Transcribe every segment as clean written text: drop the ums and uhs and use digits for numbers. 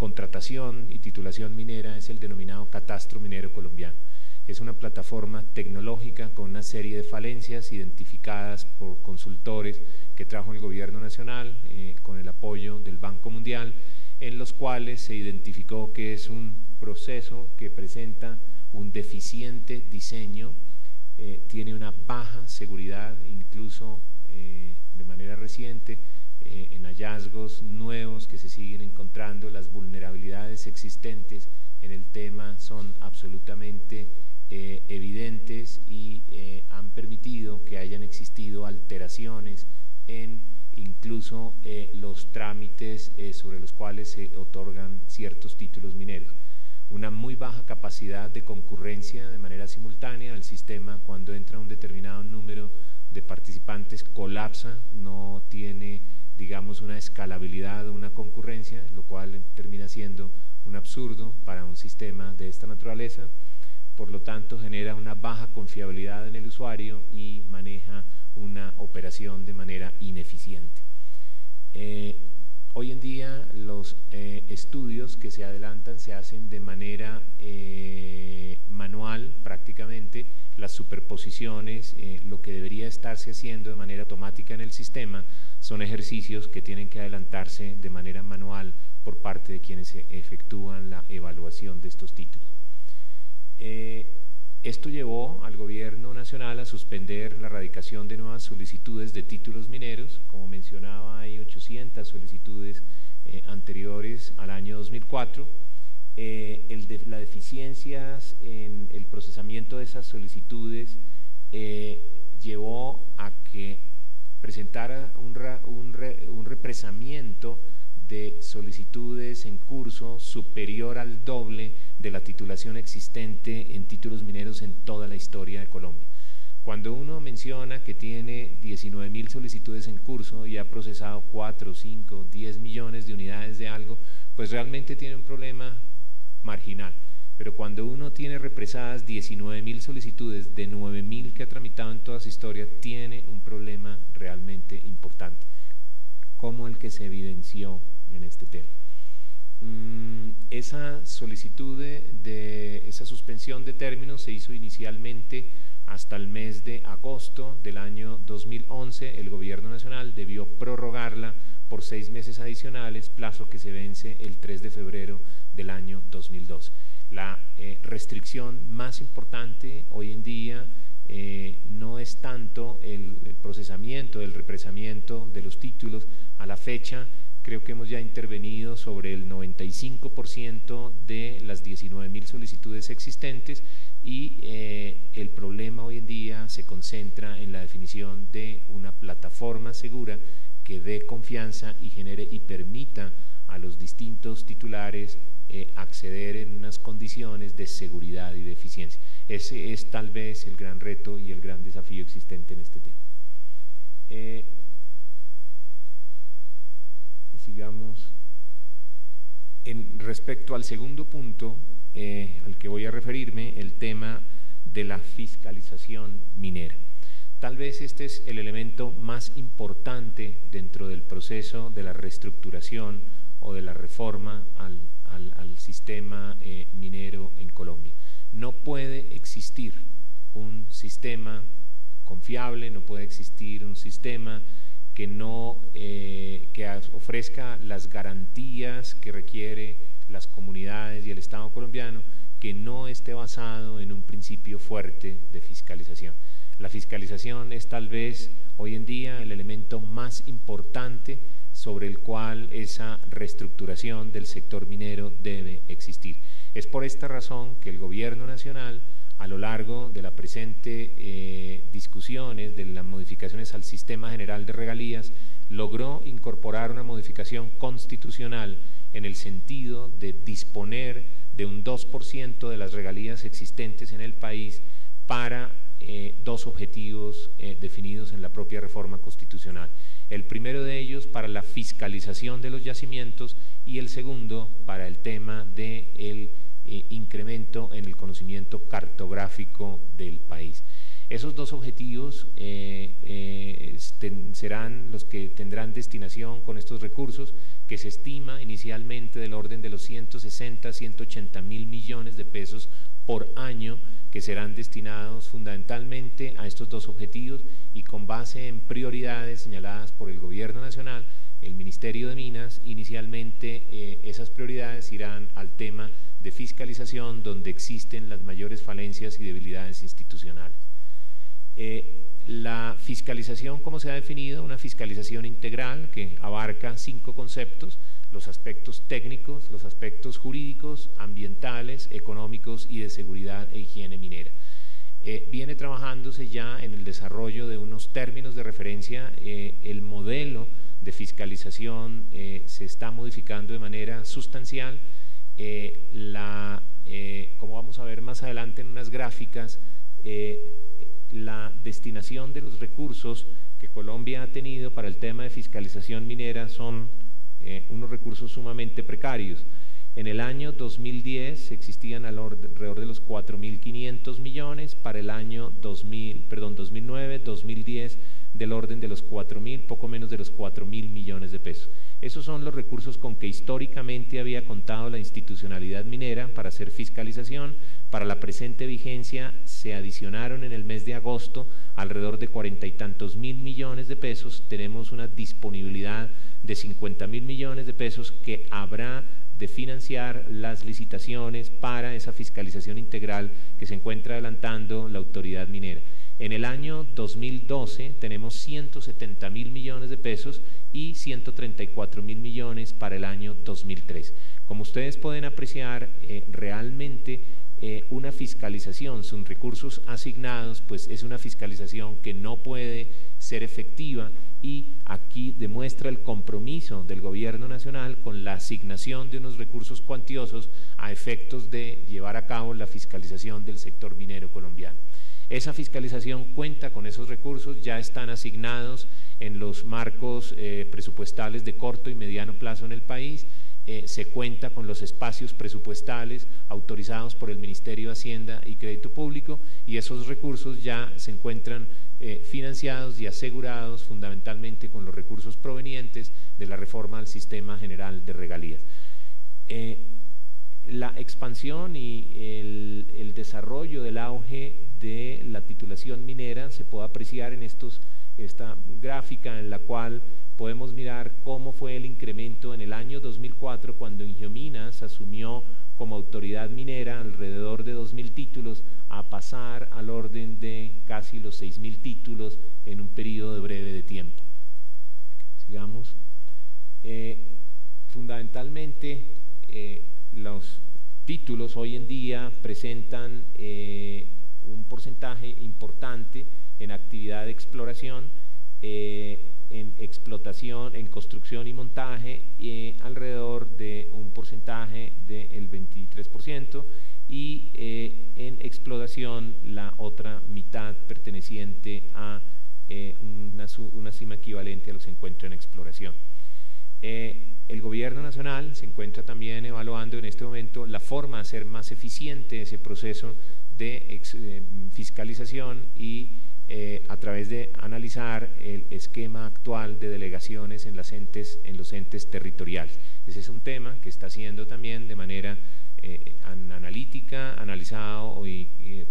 contratación y titulación minera es el denominado Catastro Minero Colombiano. Es una plataforma tecnológica con una serie de falencias identificadas por consultores que trajo el Gobierno Nacional con el apoyo del Banco Mundial, en los cuales se identificó que es un proceso que presenta un deficiente diseño, tiene una baja seguridad, incluso de manera reciente en hallazgos nuevos que se siguen encontrando, las vulnerabilidades existentes en el tema son absolutamente evidentes y han permitido que hayan existido alteraciones en incluso los trámites sobre los cuales se otorgan ciertos títulos mineros. Una muy baja capacidad de concurrencia de manera simultánea al sistema. Cuando entra un determinado número de participantes colapsa, no tiene, digamos, una escalabilidad o una concurrencia, lo cual termina siendo un absurdo para un sistema de esta naturaleza. Por lo tanto, genera una baja confiabilidad en el usuario y maneja una operación de manera ineficiente. Hoy en día los estudios que se adelantan se hacen de manera manual prácticamente, las superposiciones, lo que debería estarse haciendo de manera automática en el sistema son ejercicios que tienen que adelantarse de manera manual por parte de quienes efectúan la evaluación de estos títulos. Esto llevó al Gobierno Nacional a suspender la radicación de nuevas solicitudes de títulos mineros. Como mencionaba, hay 800 solicitudes anteriores al año 2004. Las deficiencias en el procesamiento de esas solicitudes llevó a que presentara un represamiento de solicitudes en curso superior al doble de la titulación existente en títulos mineros en toda la historia de Colombia. Cuando uno menciona que tiene 19.000 solicitudes en curso y ha procesado 4, 5, 10 millones de unidades de algo, pues realmente tiene un problema marginal. Pero cuando uno tiene represadas 19.000 solicitudes de 9.000 que ha tramitado en toda su historia, tiene un problema realmente importante, como el que se evidenció en este tema. Esa solicitud de esa suspensión de términos se hizo inicialmente hasta el mes de agosto del año 2011. El Gobierno Nacional debió prorrogarla por 6 meses adicionales, plazo que se vence el 3 de febrero del año 2012. La restricción más importante hoy en día no es tanto el procesamiento, el represamiento de los títulos. A la fecha creo que hemos ya intervenido sobre el 95% de las 19.000 solicitudes existentes y el problema hoy en día se concentra en la definición de una plataforma segura que dé confianza y genere y permita a los distintos titulares acceder en unas condiciones de seguridad y de eficiencia. Ese es tal vez el gran reto y el gran desafío existente en este tema. Sigamos. Respecto al segundo punto al que voy a referirme, el tema de la fiscalización minera. Tal vez este es el elemento más importante dentro del proceso de la reestructuración o de la reforma al sistema minero en Colombia. No puede existir un sistema confiable, no puede existir un sistema que ofrezca las garantías que requiere las comunidades y el Estado colombiano, que no esté basado en un principio fuerte de fiscalización. La fiscalización es tal vez hoy en día el elemento más importante sobre el cual esa reestructuración del sector minero debe existir. Es por esta razón que el Gobierno Nacional, a lo largo de la presente discusiones de las modificaciones al Sistema General de Regalías, logró incorporar una modificación constitucional en el sentido de disponer de un 2% de las regalías existentes en el país para dos objetivos definidos en la propia reforma constitucional. El primero de ellos para la fiscalización de los yacimientos y el segundo para el tema del incremento en el conocimiento cartográfico del país. Esos dos objetivos serán los que tendrán destinación con estos recursos, que se estima inicialmente del orden de los 160, 180 mil millones de pesos por año, que serán destinados fundamentalmente a estos dos objetivos y con base en prioridades señaladas por el Gobierno Nacional, el Ministerio de Minas. Inicialmente esas prioridades irán al tema de fiscalización, donde existen las mayores falencias y debilidades institucionales. La fiscalización, ¿cómo se ha definido? Una fiscalización integral que abarca 5 conceptos: los aspectos técnicos, los aspectos jurídicos, ambientales, económicos y de seguridad e higiene minera. Viene trabajándose ya en el desarrollo de unos términos de referencia. El modelo de fiscalización se está modificando de manera sustancial. Como vamos a ver más adelante en unas gráficas, la destinación de los recursos que Colombia ha tenido para el tema de fiscalización minera son unos recursos sumamente precarios. En el año 2010 existían alrededor de los 4.500 millones, para el año 2009, 2010 del orden de los 4.000, poco menos de los 4.000 millones de pesos. Esos son los recursos con que históricamente había contado la institucionalidad minera para hacer fiscalización. Para la presente vigencia se adicionaron en el mes de agosto alrededor de 40 y tantos mil millones de pesos. Tenemos una disponibilidad de 50.000 millones de pesos que habrá de financiar las licitaciones para esa fiscalización integral que se encuentra adelantando la autoridad minera. En el año 2012 tenemos 170.000 millones de pesos y 134.000 millones para el año 2003. Como ustedes pueden apreciar, realmente una fiscalización sin recursos asignados pues es una fiscalización que no puede ser efectiva, y aquí demuestra el compromiso del Gobierno Nacional con la asignación de unos recursos cuantiosos a efectos de llevar a cabo la fiscalización del sector minero colombiano. Esa fiscalización cuenta con esos recursos, ya están asignados en los marcos presupuestales de corto y mediano plazo en el país. Se cuenta con los espacios presupuestales autorizados por el Ministerio de Hacienda y Crédito Público, y esos recursos ya se encuentran financiados y asegurados fundamentalmente con los recursos provenientes de la reforma al Sistema General de Regalías. La expansión y el desarrollo del auge de la titulación minera se puede apreciar en esta gráfica, en la cual podemos mirar cómo fue el incremento en el año 2004, cuando Ingiominas asumió como autoridad minera alrededor de 2.000 títulos, a pasar al orden de casi los 6.000 títulos en un periodo breve de tiempo. Sigamos. Fundamentalmente, los títulos hoy en día presentan un porcentaje importante en actividad de exploración, en explotación, en construcción y montaje, alrededor de un porcentaje del 23%, y en explotación la otra mitad perteneciente a una suma equivalente a lo que se encuentra en exploración. El Gobierno Nacional se encuentra también evaluando en este momento la forma de hacer más eficiente ese proceso de fiscalización y a través de analizar el esquema actual de delegaciones en los entes territoriales. Ese es un tema que está siendo también de manera analítica, analizado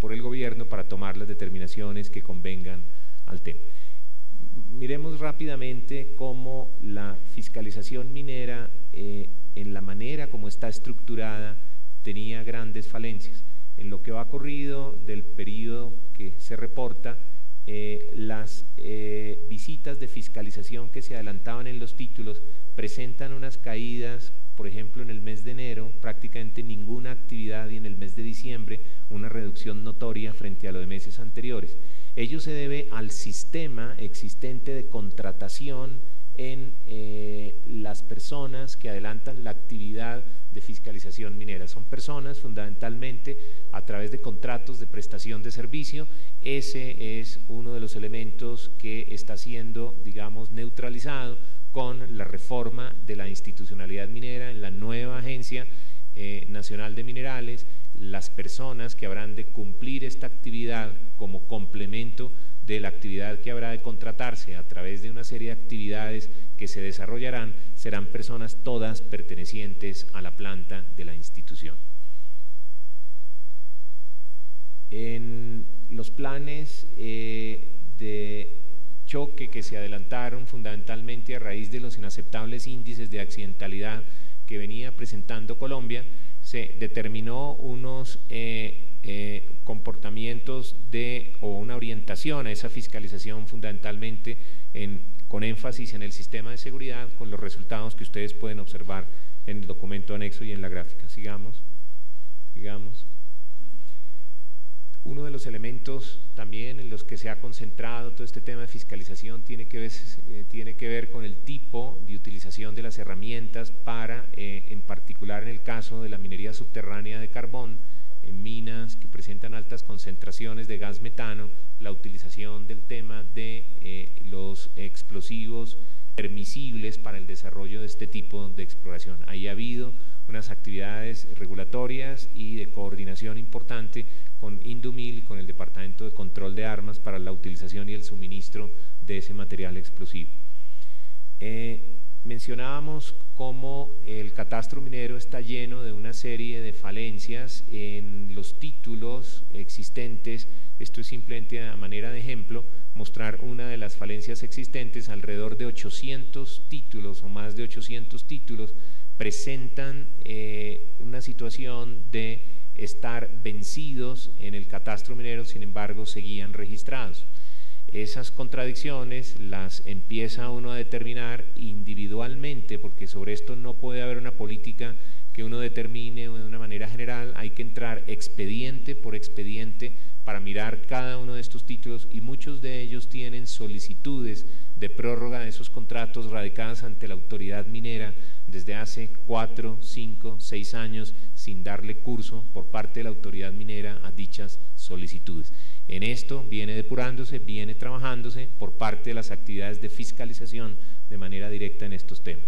por el gobierno para tomar las determinaciones que convengan al tema. Miremos rápidamente cómo la fiscalización minera, en la manera como está estructurada, tenía grandes falencias. En lo que va corrido del periodo que se reporta, las visitas de fiscalización que se adelantaban en los títulos presentan unas caídas. Por ejemplo, en el mes de enero prácticamente ninguna actividad, y en el mes de diciembre una reducción notoria frente a lo de meses anteriores. Ello se debe al sistema existente de contratación en las personas que adelantan la actividad de fiscalización minera. Son personas fundamentalmente a través de contratos de prestación de servicio. Ese es uno de los elementos que está siendo, digamos, neutralizado con la reforma de la institucionalidad minera en la nueva Agencia Nacional de Minerales. las personas que habrán de cumplir esta actividad como complemento de la actividad que habrá de contratarse a través de una serie de actividades que se desarrollarán, serán personas todas pertenecientes a la planta de la institución. En los planes de choque que se adelantaron fundamentalmente a raíz de los inaceptables índices de accidentalidad que venía presentando Colombia, se determinó unos comportamientos o una orientación a esa fiscalización fundamentalmente con énfasis en el sistema de seguridad, con los resultados que ustedes pueden observar en el documento anexo y en la gráfica. Sigamos. Uno de los elementos también en los que se ha concentrado todo este tema de fiscalización tiene que ver con el tipo de utilización de las herramientas para, en particular en el caso de la minería subterránea de carbón, en minas que presentan altas concentraciones de gas metano, la utilización del tema de los explosivos permisibles para el desarrollo de este tipo de exploración. Ahí ha habido unas actividades regulatorias y de coordinación importante con Indumil y con el Departamento de Control de Armas para la utilización y el suministro de ese material explosivo. Mencionábamos cómo el catastro minero está lleno de una serie de falencias en los títulos existentes. Esto es simplemente a manera de ejemplo, mostrar una de las falencias existentes. Alrededor de 800 títulos o más de 800 títulos presentan una situación de estar vencidos en el catastro minero, sin embargo seguían registrados. Esas contradicciones las empieza uno a determinar individualmente, porque sobre esto no puede haber una política que uno determine de una manera general. Hay que entrar expediente por expediente para mirar cada uno de estos títulos, y muchos de ellos tienen solicitudes de prórroga de esos contratos radicadas ante la autoridad minera desde hace 4, 5, 6 años sin darle curso por parte de la autoridad minera a dichas solicitudes. En esto viene depurándose, viene trabajándose por parte de las actividades de fiscalización de manera directa en estos temas.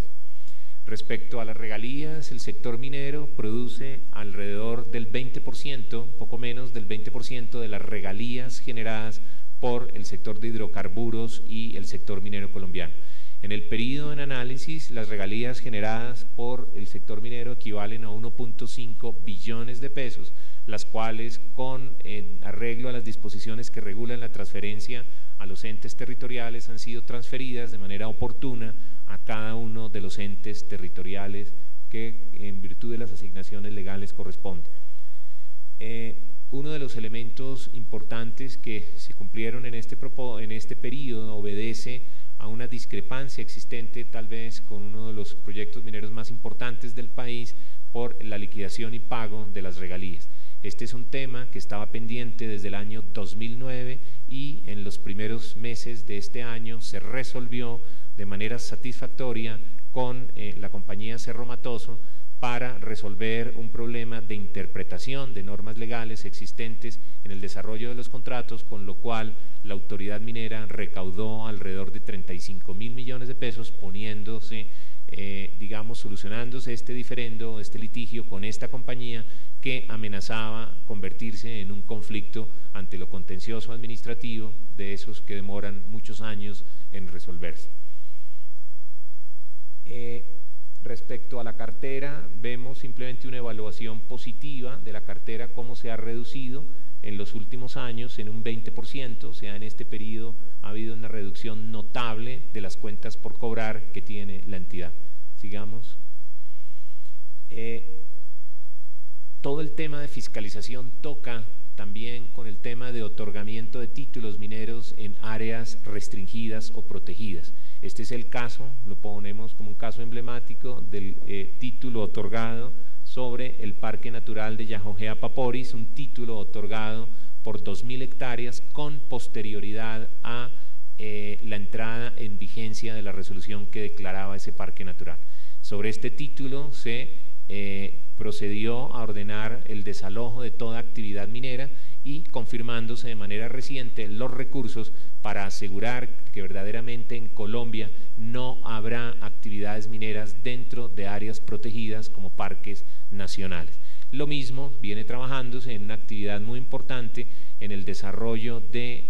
Respecto a las regalías, el sector minero produce alrededor del 20%, poco menos del 20% de las regalías generadas por el sector de hidrocarburos y el sector minero colombiano. En el periodo en análisis, las regalías generadas por el sector minero equivalen a 1.5 billones de pesos, las cuales, con arreglo a las disposiciones que regulan la transferencia a los entes territoriales, han sido transferidas de manera oportuna a cada uno de los entes territoriales que en virtud de las asignaciones legales corresponden. Uno de los elementos importantes que se cumplieron en este periodo obedece a una discrepancia existente tal vez con uno de los proyectos mineros más importantes del país por la liquidación y pago de las regalías. Este es un tema que estaba pendiente desde el año 2009 y en los primeros meses de este año se resolvió de manera satisfactoria con la compañía Cerro Matoso para resolver un problema de interpretación de normas legales existentes en el desarrollo de los contratos, con lo cual la autoridad minera recaudó alrededor de 35.000 millones de pesos poniéndose, solucionándose este diferendo, este litigio con esta compañía que amenazaba convertirse en un conflicto ante lo contencioso administrativo de esos que demoran muchos años en resolverse. Respecto a la cartera, vemos simplemente una evaluación positiva de la cartera, cómo se ha reducido en los últimos años en un 20%, o sea, en este periodo ha habido una reducción notable de las cuentas por cobrar que tiene la entidad. Sigamos. Todo el tema de fiscalización toca también con el tema de otorgamiento de títulos mineros en áreas restringidas o protegidas. Este es el caso, lo ponemos como un caso emblemático del título otorgado sobre el Parque Natural de Yajojea Paporis, un título otorgado por 2.000 hectáreas con posterioridad a la entrada en vigencia de la resolución que declaraba ese parque natural. Sobre este título se procedió a ordenar el desalojo de toda actividad minera y confirmándose de manera reciente los recursos para asegurar que verdaderamente en Colombia no habrá actividades mineras dentro de áreas protegidas como parques nacionales. Lo mismo viene trabajándose en una actividad muy importante en el desarrollo de